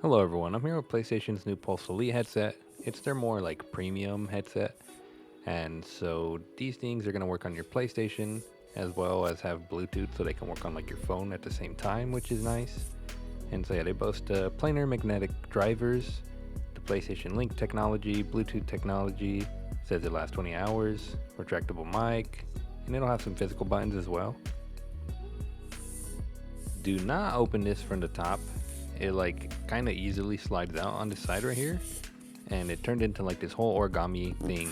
Hello everyone, I'm here with PlayStation's new Pulse Elite headset. It's their more like premium headset, and so these things are going to work on your PlayStation as well as have Bluetooth so they can work on like your phone at the same time, which is nice. And so yeah, they boast planar magnetic drivers, the PlayStation Link technology, Bluetooth technology, says it lasts 20 hours, retractable mic, and it'll have some physical buttons as well. Do not open this from the top. It like kind of easily slides out on the side right here, and it turned into like this whole origami thing.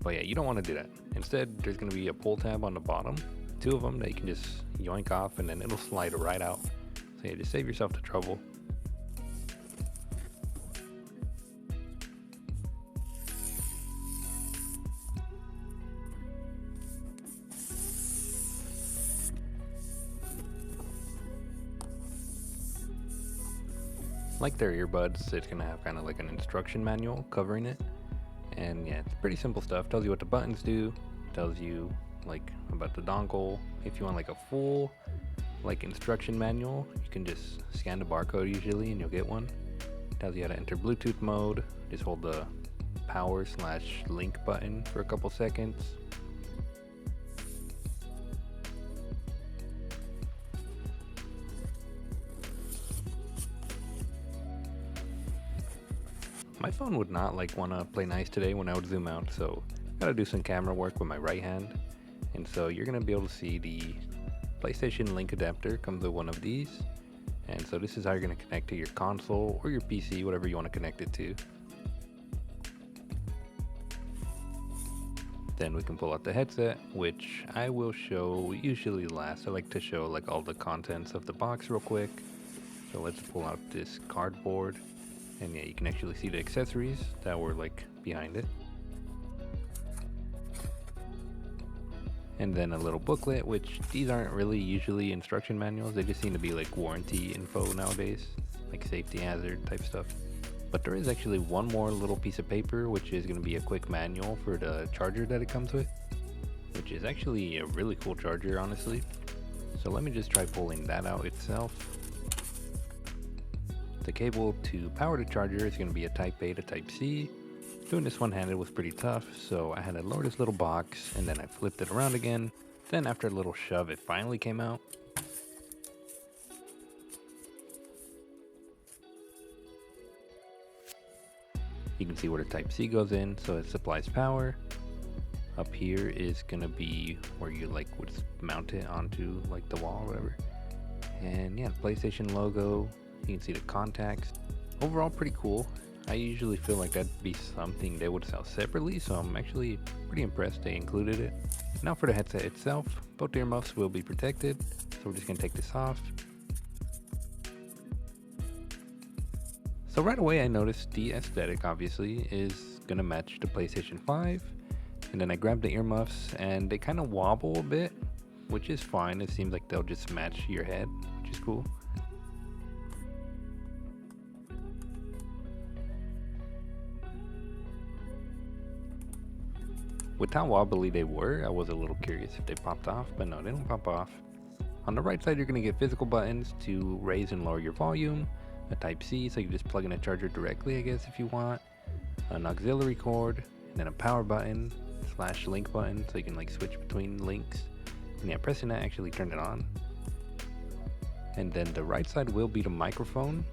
But yeah, you don't want to do that. Instead, there's going to be a pull tab on the bottom, two of them that you can just yoink off, and then it'll slide right out. So yeah, just save yourself the trouble. Like their earbuds, it's going to have kind of like an instruction manual covering it. And yeah, it's pretty simple stuff. Tells you what the buttons do, tells you like about the dongle. If you want like a full like instruction manual, you can just scan the barcode usually and you'll get one. Tells you how to enter Bluetooth mode. Just hold the power/link button for a couple seconds. My phone would not like want to play nice today when I would zoom out, so gotta do some camera work with my right hand. And so you're gonna be able to see the PlayStation Link adapter comes with one of these. And so this is how you're gonna connect to your console or your PC, whatever you want to connect it to. Then we can pull out the headset, which I will show usually last. I like to show like all the contents of the box real quick. So let's pull out this cardboard. And yeah, you can actually see the accessories that were like behind it. And then a little booklet, which these aren't really usually instruction manuals. They just seem to be like warranty info nowadays, like safety hazard type stuff. But there is actually one more little piece of paper, which is going to be a quick manual for the charger that it comes with, which is actually a really cool charger, honestly. So let me just try pulling that out itself. The cable to power the charger is going to be a Type A to Type C. Doing this one-handed was pretty tough, so I had to lower this little box, and then I flipped it around again. Then after a little shove, it finally came out. You can see where the Type C goes in, so it supplies power. Up here is going to be where you like would mount it onto like the wall or whatever. And yeah, the PlayStation logo. You can see the contacts. Overall, pretty cool. I usually feel like that'd be something they would sell separately, so I'm actually pretty impressed they included it. Now for the headset itself, both earmuffs will be protected, so we're just gonna take this off. So right away I noticed the aesthetic obviously is gonna match the PlayStation 5, and then I grabbed the earmuffs and they kind of wobble a bit, which is fine. It seems like they'll just match your head, which is cool. With how wobbly they were, I was a little curious if they popped off, but no, they don't pop off. On the right side, you're going to get physical buttons to raise and lower your volume, a Type C, so you just plug in a charger directly, I guess, if you want, an auxiliary cord, and then a power button / link button, so you can like switch between links. And yeah, pressing that actually turned it on. And then the right side will be the microphone.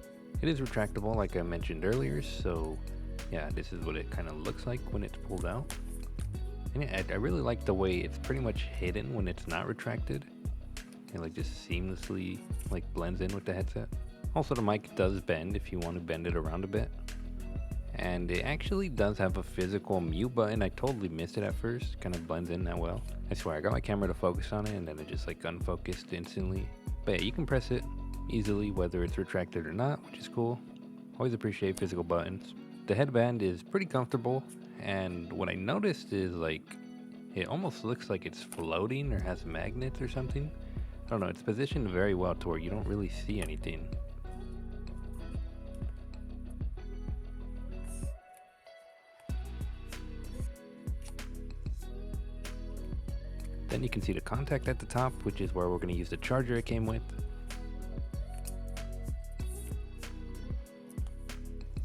It is retractable, like I mentioned earlier, so yeah, this is what it kind of looks like when it's pulled out. And yeah, I really like the way it's pretty much hidden when it's not retracted. It like just seamlessly like blends in with the headset. Also, the mic does bend if you want to bend it around a bit. And it actually does have a physical mute button. I totally missed it at first. Kind of blends in that well. I swear, I got my camera to focus on it and then it just like unfocused instantly. But yeah, you can press it easily whether it's retracted or not, which is cool. Always appreciate physical buttons. The headband is pretty comfortable. And what I noticed is like it almost looks like it's floating or has magnets or something. I don't know, it's positioned very well to where you don't really see anything. Then you can see the contact at the top, which is where we're going to use the charger it came with.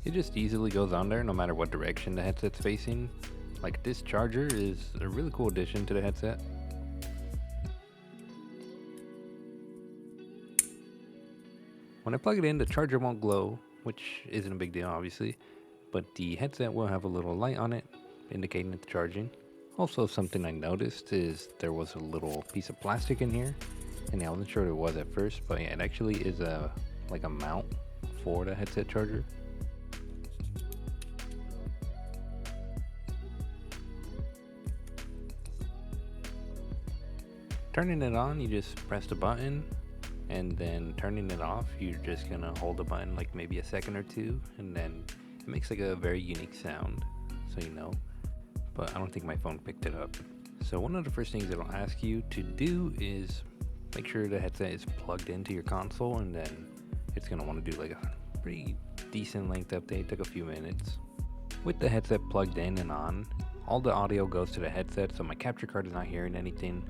It just easily goes on there no matter what direction the headset's facing. Like this charger is a really cool addition to the headset. When I plug it in, the charger won't glow, which isn't a big deal obviously, but the headset will have a little light on it indicating it's charging. Also, something I noticed is there was a little piece of plastic in here, and I wasn't sure what it was at first, but yeah, it actually is a mount for the headset charger. Turning it on, you just press the button, and then turning it off, you're just gonna hold the button like maybe a second or two, and then it makes like a very unique sound, so you know. But I don't think my phone picked it up. So one of the first things it'll ask you to do is make sure the headset is plugged into your console, and then it's gonna want to do like a pretty decent length update, took a few minutes. With the headset plugged in and on, all the audio goes to the headset, so my capture card is not hearing anything.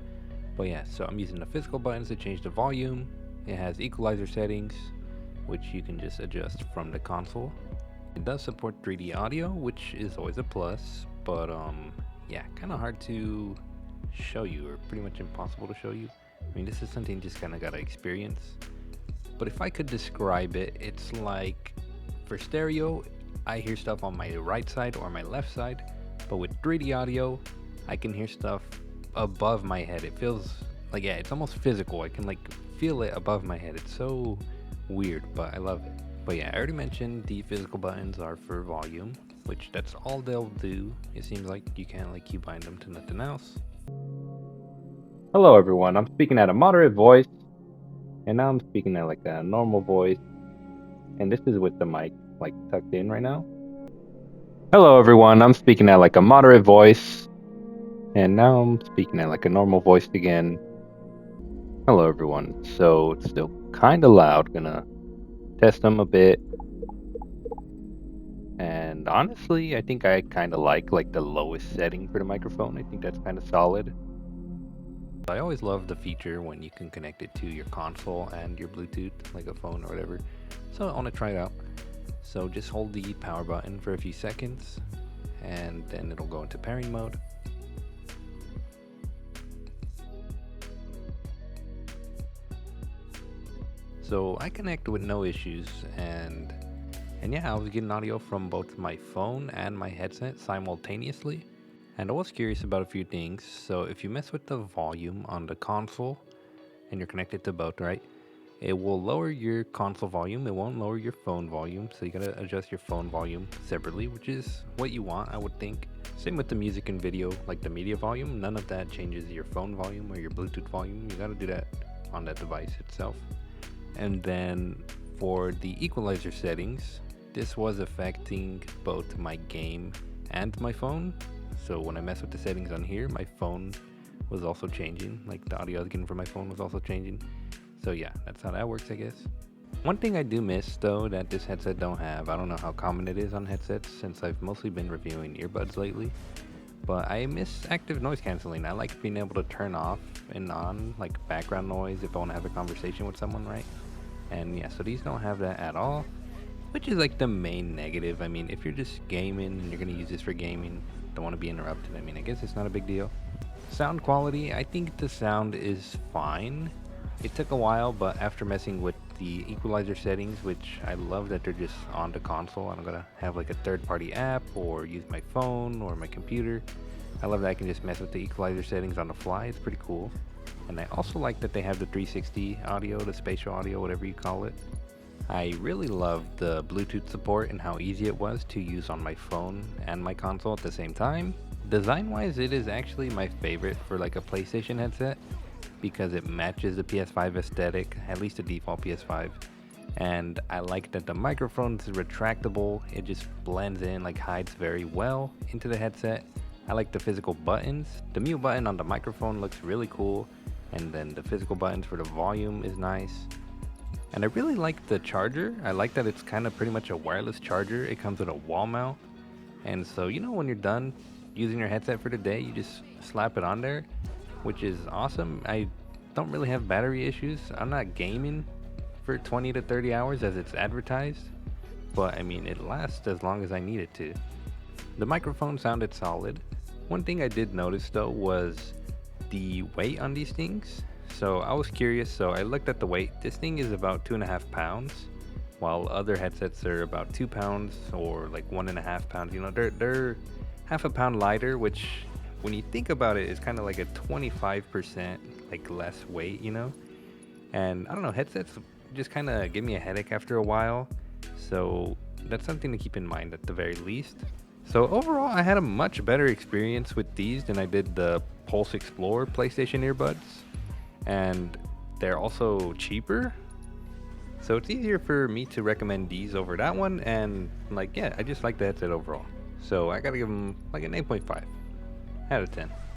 But yeah, so I'm using the physical buttons to change the volume. It has Equalizer Settings, which you can just adjust from the console. It does support 3D audio, which is always a plus, but yeah, kind of hard to show you, or pretty much impossible to show you. I mean, this is something you just kind of gotta experience. But if I could describe it, it's like for stereo, I hear stuff on my right side or my left side, but with 3D audio, I can hear stuff above my head. It feels like, yeah, it's almost physical. I can like feel it above my head. It's so weird, but I love it. But yeah, I already mentioned the physical buttons are for volume, which that's all they'll do. It seems like you can't like key bind them to nothing else. Hello everyone, I'm speaking at a moderate voice, and now I'm speaking at like a normal voice, and this is with the mic like tucked in right now. Hello everyone, I'm speaking at like a moderate voice, and now I'm speaking at like a normal voice again. Hello everyone, so it's still kinda loud, gonna test them a bit. And honestly, I think I kinda like the lowest setting for the microphone. I think that's kinda solid. I always love the feature when you can connect it to your console and your Bluetooth, like a phone or whatever. So I wanna try it out. So just hold the power button for a few seconds, and then it'll go into pairing mode. So I connect with no issues, and yeah, I was getting audio from both my phone and my headset simultaneously. And I was curious about a few things. So if you mess with the volume on the console and you're connected to both, right? It will lower your console volume. It won't lower your phone volume. So you gotta adjust your phone volume separately, which is what you want, I would think. Same with the music and video, like the media volume. None of that changes your phone volume or your Bluetooth volume. You gotta do that on that device itself. And then for the equalizer settings, this was affecting both my game and my phone. So when I mess with the settings on here, my phone was also changing. Like the audio I was getting from my phone was also changing. So yeah, that's how that works, I guess. One thing I do miss though that this headset don't have, I don't know how common it is on headsets since I've mostly been reviewing earbuds lately, but I miss active noise canceling. I like being able to turn off and on like background noise if I want to have a conversation with someone, right? And yeah, so these don't have that at all, which is like the main negative. I mean, if you're just gaming and you're gonna use this for gaming, don't want to be interrupted, I mean, I guess it's not a big deal. Sound quality, I think the sound is fine. It took a while, but after messing with the equalizer settings, which I love that they're just on the console, I don't gotta have like a third-party app or use my phone or my computer. I love that I can just mess with the equalizer settings on the fly. It's pretty cool. And I also like that they have the 360 audio, the spatial audio, whatever you call it. I really love the Bluetooth support and how easy it was to use on my phone and my console at the same time. Design-wise, it is actually my favorite for like a PlayStation headset because it matches the PS5 aesthetic, at least the default PS5. And I like that the microphone is retractable. It just blends in, like hides very well into the headset. I like the physical buttons. The mute button on the microphone looks really cool. And then the physical buttons for the volume is nice. And I really like the charger. I like that it's kind of pretty much a wireless charger. It comes with a wall mount. And so, you know, when you're done using your headset for the day, you just slap it on there, which is awesome. I don't really have battery issues. I'm not gaming for 20 to 30 hours as it's advertised. but I mean, it lasts as long as I need it to. The microphone sounded solid. One thing I did notice though was the weight on these things. So I was curious, so I looked at the weight. This thing is about 2.5 pounds, while other headsets are about 2 pounds or like 1.5 pounds. You know, they're half a pound lighter, which when you think about it is kind of like a 25% like less weight, you know? And I don't know, headsets just kind of give me a headache after a while. So that's something to keep in mind at the very least. So overall, I had a much better experience with these than I did the Pulse Explorer PlayStation earbuds. And they're also cheaper. So it's easier for me to recommend these over that one. And like, yeah, I just like the headset overall. So I gotta give them like an 8.5 out of 10.